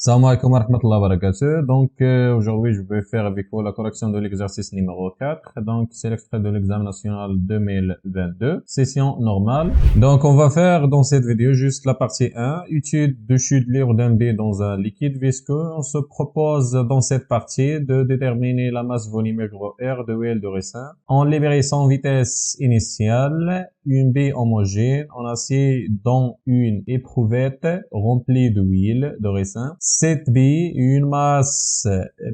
Salam alaikum wa rahmatullahi wa barakatuh. Donc, aujourd'hui, je vais faire avec vous la correction de l'exercice numéro 4. Donc, c'est l'extrait de l'examen national 2022, session normale. Donc, on va faire dans cette vidéo juste la partie 1, étude de chute libre d'un B dans un liquide visqueux. On se propose dans cette partie de déterminer la masse volumique R de huile de ricin en libéré sans vitesse initiale, une baie homogène en acier dans une éprouvette remplie de huile de ricin. Cette baie, une masse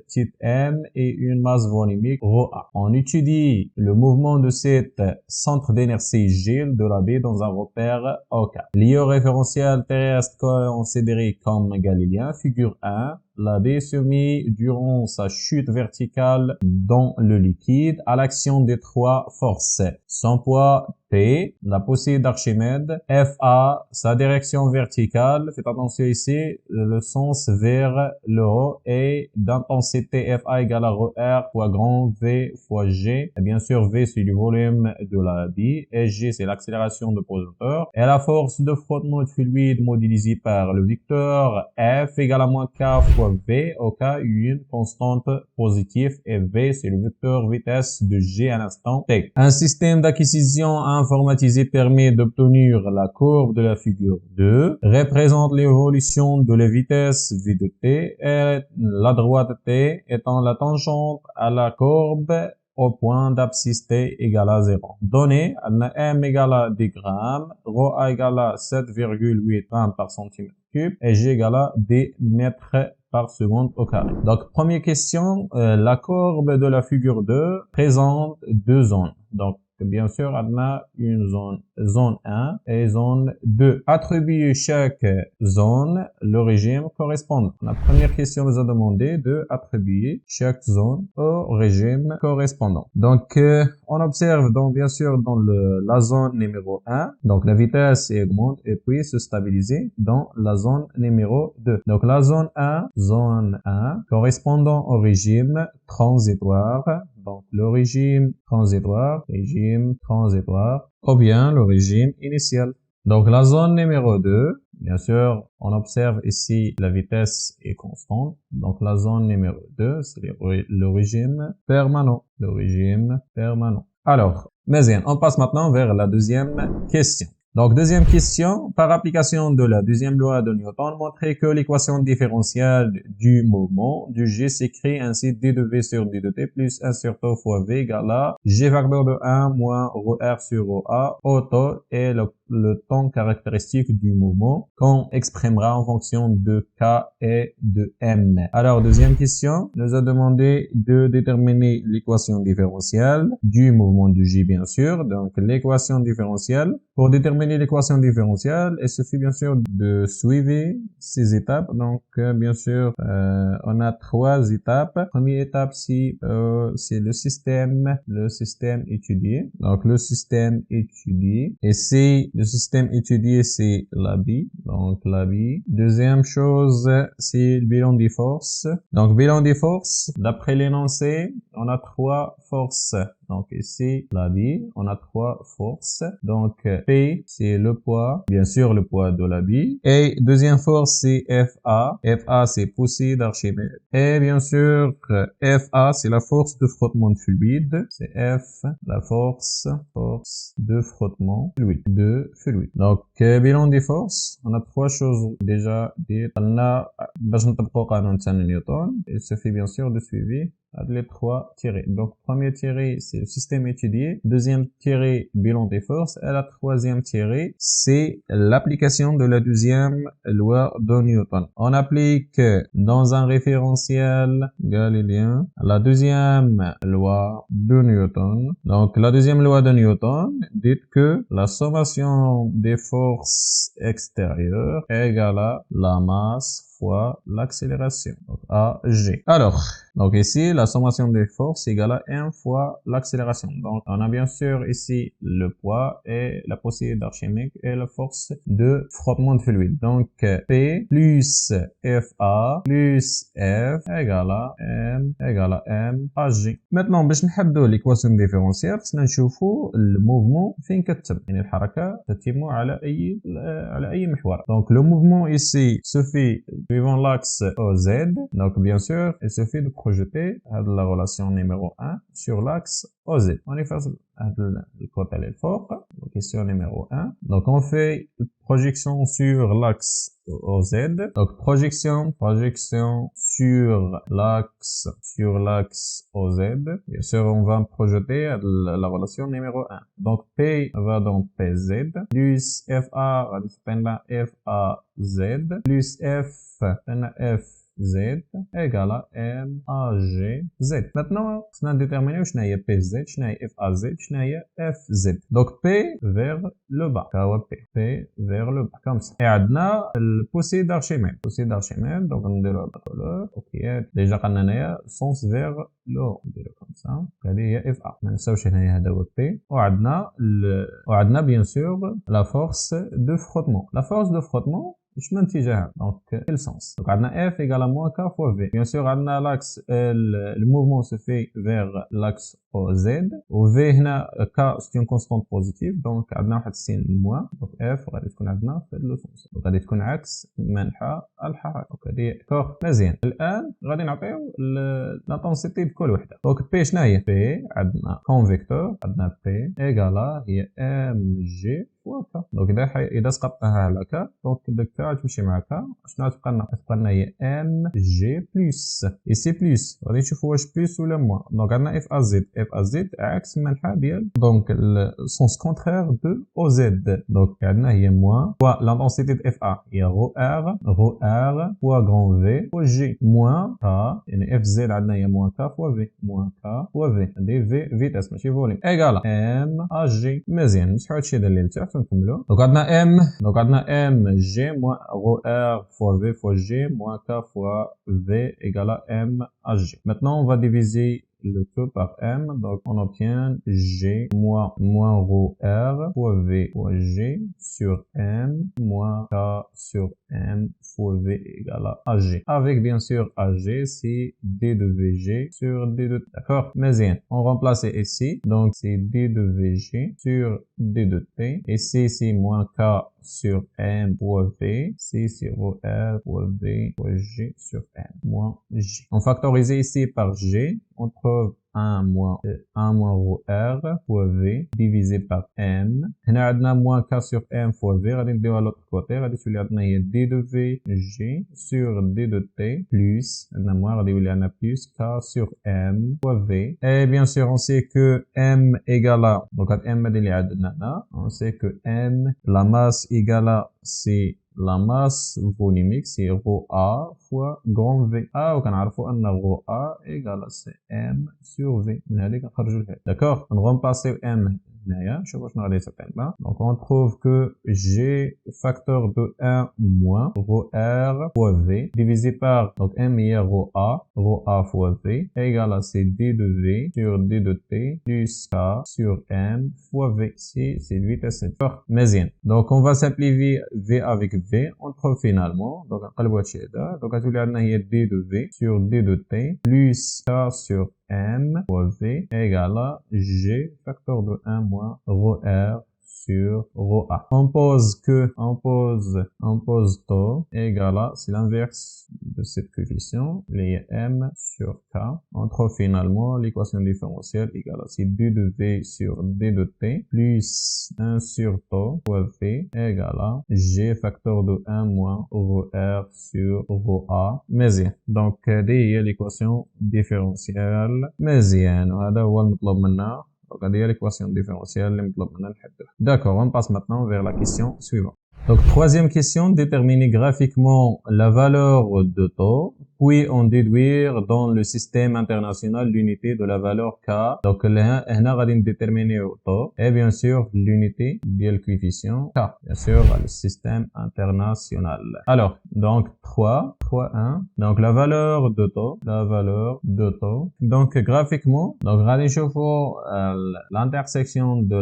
petite m et une masse volumique ρA. On étudie le mouvement de cette centre d'inertie G de la baie dans un repère OK. L'IO référentiel terrestre considéré comme galiléen, figure 1. La baie se met durant sa chute verticale dans le liquide à l'action des trois forces. Son poids P, la poussée d'Archimède, FA, sa direction verticale, faites attention ici, le sens vers le haut, et d'intensité FA égale à R fois grand V fois G. Et bien sûr, V c'est le volume de la baie, et G c'est l'accélération de pesanteur. Et la force de frottement de fluide modélisée par le vecteur F égale à moins K fois V, au cas une constante positive, et V c'est le vecteur vitesse de G à l'instant T. Un système d'acquisition informatisé permet d'obtenir la courbe de la figure 2, représente l'évolution de la vitesse V de T, et la droite T étant la tangente à la courbe au point d'abscisse T égale à 0. Donné, M égale à 10 grammes, ρA égale à 7,8 grammes par centimètre cube, et G égale à 10 mètres par seconde au carré. Donc, première question, la courbe de la figure 2 présente deux zones. Donc, bien sûr, on a une zone 1 et zone 2. Attribuer chaque zone le régime correspondant. La première question nous a demandé de attribuer chaque zone au régime correspondant. Donc, on observe donc bien sûr dans la zone numéro 1, donc la vitesse augmente et puis se stabiliser dans la zone numéro 2. Donc, la zone 1 correspondant au régime transitoire. Donc, le régime transitoire, ou bien le régime initial. Donc, la zone numéro 2, bien sûr, on observe ici la vitesse est constante. Donc, la zone numéro 2, c'est le régime permanent. Alors, on passe maintenant vers la deuxième question. Donc, deuxième question, par application de la deuxième loi de Newton, montrer que l'équation différentielle du mouvement du G s'écrit ainsi d de V sur d de T plus 1 sur tau fois V égale à G facteur de 1 moins ρR sur ρA, où tau est le temps caractéristique du mouvement qu'on exprimera en fonction de K et de M. Alors, deuxième question, nous a demandé de déterminer l'équation différentielle du mouvement du G, bien sûr. Donc, l'équation différentielle, pour déterminer l'équation différentielle, il suffit bien sûr de suivre ces étapes. Donc, bien sûr, on a trois étapes. Première étape, c'est le système étudié. Donc, le système étudié. Et c'est le système étudié, c'est la baie. Donc, la baie. Deuxième chose, c'est le bilan des forces. Donc, bilan des forces, d'après l'énoncé, on a trois forces. Donc, ici, la baie, on a trois forces. Donc, P, c'est le poids, bien sûr, le poids de la baie. Et deuxième force, c'est FA. FA, c'est poussée d'Archimède. Et bien sûr, FA, c'est la force de frottement de fluide. C'est F, la force de frottement de fluide. Donc, bilan des forces, on a trois choses déjà dites. On a, Newton. Il suffit bien sûr de suivre les trois tirés. Donc, premier tiré, c'est le système étudié. Deuxième tiré, bilan des forces. Et la troisième tiré, c'est l'application de la deuxième loi de Newton. On applique dans un référentiel galiléen la deuxième loi de Newton. Donc, la deuxième loi de Newton dit que la sommation des forces extérieures est égale à la masse fois l'accélération, donc AG. Alors, donc ici, la sommation des forces est égale à 1 fois l'accélération. Donc, on a bien sûr ici le poids et la poussée d'Archimède et la force de frottement de fluide. Donc, P plus FA plus F égale à M AG. Maintenant, باش نحددوا l'équation différentielle, خصنا نشوفوا الموفمون فين كتتم. يعني الحركة تتم على أي محور. Donc, le mouvement ici se fait suivant l'axe OZ. Donc, bien sûr, il suffit de projeter la relation numéro 1 sur l'axe OZ. On y fait le côté fort. Donc, question numéro 1. Donc, on fait projection sur l'axe OZ. Donc, projection sur l'axe OZ. Bien sûr, on va projeter la relation numéro 1. Donc, P va dans PZ, plus FA va dans FAZ, plus F dans FZ égale à MAGZ. Maintenant, on a déterminé où est PZ, où est FAZ, où est FZ. Donc, P vers le bas. P vers le bas, comme ça. Et on a le poussée d'Archimède. Donc, on a le couleur. Ok, déjà, on a sens vers le haut. On a comme ça. هذه هي FA. ما ننساوش هنايا هذا هو P. وعندنا bien sûr la force de frottement. La force de frottement مش من اتجاهها donc quel sens donc عندنا F égale à moins K fois V bien sûr عندنا l'axe le mouvement se fait vers l'axe OZ و V هنا K c'est une constante positive donc عندنا واحد السين moins donc F غادي تكون عندنا في لو سونس donc غادي تكون عكس منحى الحركة donc هذه كور مزيان الآن غادي نعطيو l'intensité بكل وحدة donc P شنو هي P عندنا كونفيكتور عندنا P égale هي MG donc إذا سقطناها على K donc K غتمشي مع K شنو غتبقى لنا؟ غتبقى لنا هي MG بلس ici بلس غادي نشوفو واش بلس ولا موان donc عندنا FAZ عكس المنحى ديال donc السونس كونترير دو OZ donc عندنا هي موان فوا l'intensité de FA هي رو R فوا غران V فوا G موان K يعني FZ عندنا هي موان K فوا V موان K فوا V هادي V فيتاس ماشي فوليوم إيكالا MAG مزيان نمسحو هادشي هذا اللي لتحت ونكملو donc عندنا M G moins rho R fois V fois G moins K fois V égale à M à G. Maintenant, on va diviser le tout par M, donc on obtient G moins rho R fois V fois G sur M moins K sur M fois V égale à AG. Avec bien sûr AG, c'est D de VG sur D de T. D'accord? Mais bien, on remplace ici, donc c'est D de VG sur D de T. Ici, c'est moins K sur M fois V, c'est rho R fois V fois G sur M moins G. On factorise ici par G, on trouve 1 moins rho R fois V divisé par M. هنا عندنا moins K sur M fois V غادي نديوها l'autre côté غادي تولي عندنا هي D de V G sur D de T plus عندنا moins غادي يولي عندنا plus K sur M fois V. Et bien sûr on sait que M égale à donc M هادي اللي عندنا هنا on sait que M la masse égale à c'est la masse volumique c'est rho A fois grand V. وكنعرفوا أن rho A égale à M sur V. من هذه كنخرجوا لهذه. D'accord? On remplace M هنايا شوفوا شنو غادي يعطي لنا. Donc on trouve que G facteur de 1 moins rho R fois V divisé par donc M est rho A fois V égale à D de V sur D de T plus K sur M fois V. C'est le vitesse. مزيان. Donc on va simplifier V avec V. On trouve finalement donc نقلبوا هادشي هذا donc غتولي عندنا هي D de V sur D de T plus K sur M fois V égale à G facteur de 1 moins rho R sur rho A. On pose taux égale à, c'est l'inverse de cette coefficient, les M sur K. On trouve finalement l'équation différentielle égale à, c'est D de V sur D de T plus 1 sur taux fois V égale à G facteur de 1 moins rho R sur rho A. مزيان. Donc, هذه هي l'équation différentielle. مزيان. وهذا هو المطلوب منا. Donc, هذه هي l'équation différentielle اللي مطلوب منا نحدوها. D'accord, on passe maintenant vers la question suivante. Donc, troisième question, déterminer graphiquement la valeur de taux, puis en déduire dans le système international l'unité de la valeur K. Donc, هنا غادي نديتيرمينيو taux et bien sûr l'unité ديال le coefficient K, bien sûr le système international. Alors, donc 3.1, donc la valeur de taux, donc graphiquement, donc غادي نشوفوا l'intersection de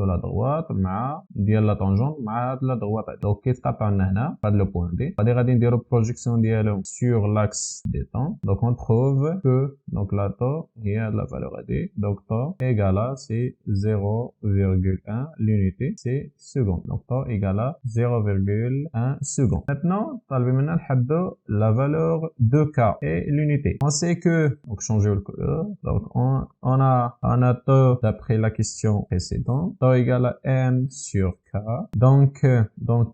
la droite مع ديال la tangente مع la droite. Donc كيتقاطعوا لنا هنا هاد لو بوين دي غادي نديرو بروجيكسيون ديالهم sur l'axe l'axe des temps. Donc on trouve que donc la taux il y a la valeur AD. Donc taux égale à c'est 0,1 l'unité c'est seconde. Donc taux égale à 0,1 seconde. Maintenant la valeur de K et l'unité. On sait que donc changer le couleur. Donc on a taux d'après la question précédente. Taux égale à M sur K. Donc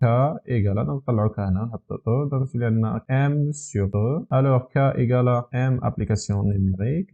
K égale à donc طلعوا K هنا نحطوا taux. Donc il y a M sur taux. Alors K égale à M application numérique.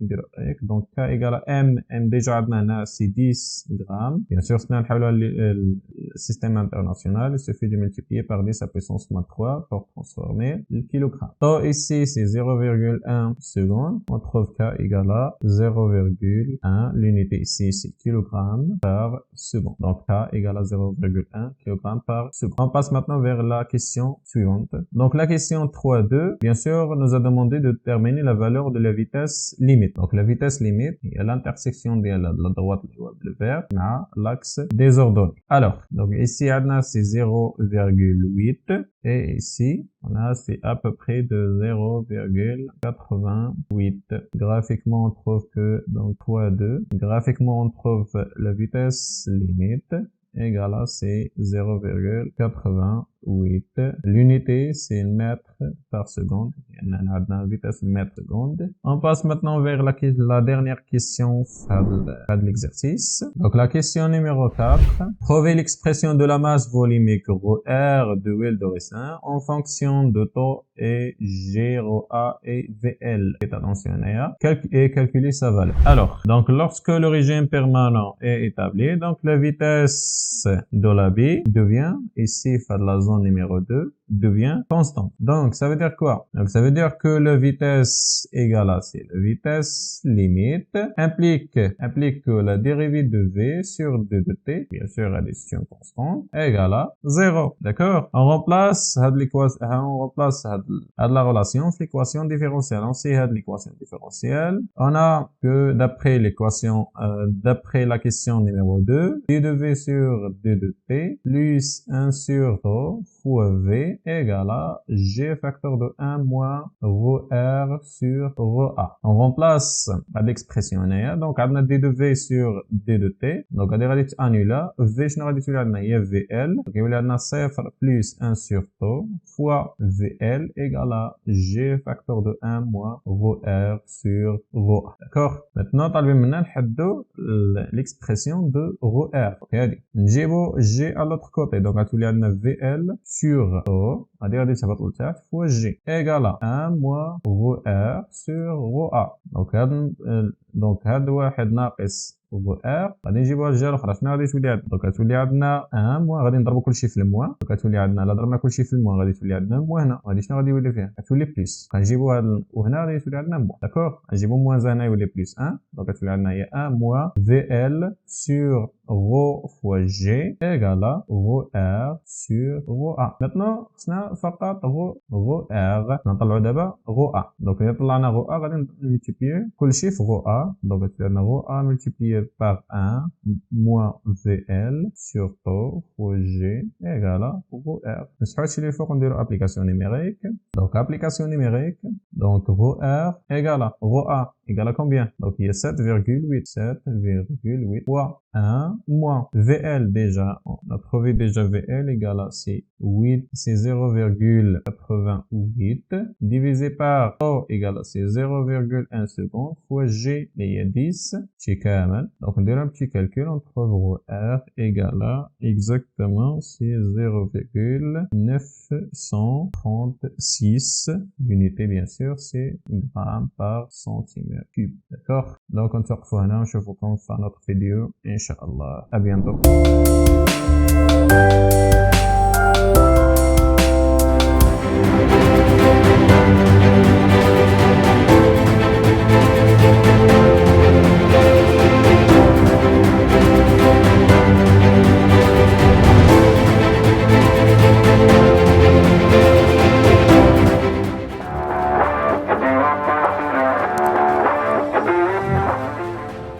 Donc K égale à M déjà عندنا c'est 10 grammes. Bien sûr c'est le système international. Il suffit de multiplier par 10 à puissance moins 3 pour transformer le kilogramme. Taux ici c'est 0,1 seconde. On trouve K égale à 0,1. L'unité ici c'est kilogramme par seconde. Donc K égale à 0,1 kg par seconde. On passe maintenant vers la question suivante. Donc la question 3.2, bien sûr, nous a demandé de déterminer la valeur de la vitesse limite. Donc la vitesse limite est à l'intersection de la droite le vert, l'axe des ordonnées. Alors, donc ici c'est 0,8 et ici on a c'est à peu près de 0,88. Graphiquement on trouve que donc 3.2. Graphiquement on trouve la vitesse limite égale à c'est 0,88. L'unité c'est mètre par seconde. La vitesse mètre seconde. On passe maintenant vers la dernière question de l'exercice. Donc la question numéro 4. Trouvez l'expression de la masse volumique ρR de huile de ricin en fonction de taux et G, ρA et VL. Et attention et calculer sa valeur. Alors, donc lorsque le régime permanent est établi, donc la vitesse de la B devient, ici, de la zone numéro 2, devient constante. Donc, ça veut dire quoi? Donc, ça veut dire que la vitesse égale à C. La vitesse limite implique que la dérivée de V sur D de T, bien sûr, addition constante, égale à 0. D'accord? On remplace la relation l'équation différentielle. On sait l'équation différentielle. On a que d'après l'équation, d'après la question numéro 2, D de V sur D de T plus 1 sur Rho fois V égale à G facteur de 1 moins rho R sur rho A. On remplace l'expression هنايا. Donc on a D de V sur D de T. Donc غادي annula V شنو غادي تولي عندنا هي VL. Donc يولي عندنا 0 plus 1 sur Rho fois VL égale à G facteur de 1 moins rho R sur rho A. D'accord? Maintenant طالبين منا نحدو l'expression de rho R. OK هادي نجيبو G à l'autre côté. Donc غتولي عندنا VL sur rho غادي تهبط لتحت fois G égale à 1 moins rho R sur rho A. donc هاد واحد ناقص rho R غادي نجيبوها الجهه الاخرى. شنو غادي تولي عندنا؟ دونك غتولي عندنا 1 موان غادي نضربو كلشي في الموان. دونك غتولي عندنا الا ضربنا كلشي في الموان غادي تولي عندنا موان هنا. غادي شنو غادي يولي فيها؟ غتولي بليس. غنجيبو هاد وهنا غادي يولي عندنا موان. داكوغ غنجيبو موان هنا يولي بليس 1. دونك غتولي عندنا هي 1 موان VL sur rho fois G égale à rho R sur rho A. Maintenant خصنا فقط rho R نطلعو دابا rho A. دونك الا طلعنا rho A غادي نملتيبليي كلشي في rho A. دونك غتولي عندنا rho A multiplié par 1 moins VL sur taux fois G égale à rho R. نسحو هادشي اللي فوق نديرو application numérique. Donc application numérique. Donc rho R égale à rho A égale à combien? Donc il y a 7,8 fois 1 moins VL déjà. On a trouvé déjà VL égale à c'est 0,88 divisé par taux égale à c'est 0,1 seconde fois G il y a 10 شي كامل. Donc on dirait un petit calcul, on trouve rho R égale à exactement c'est 0,936 l'unité bien sûr c'est grammes par centimètre cube. D'accord? Donc on se retrouve هنا ونشوفكم في notre vidéo إن شاء الله. À bientôt.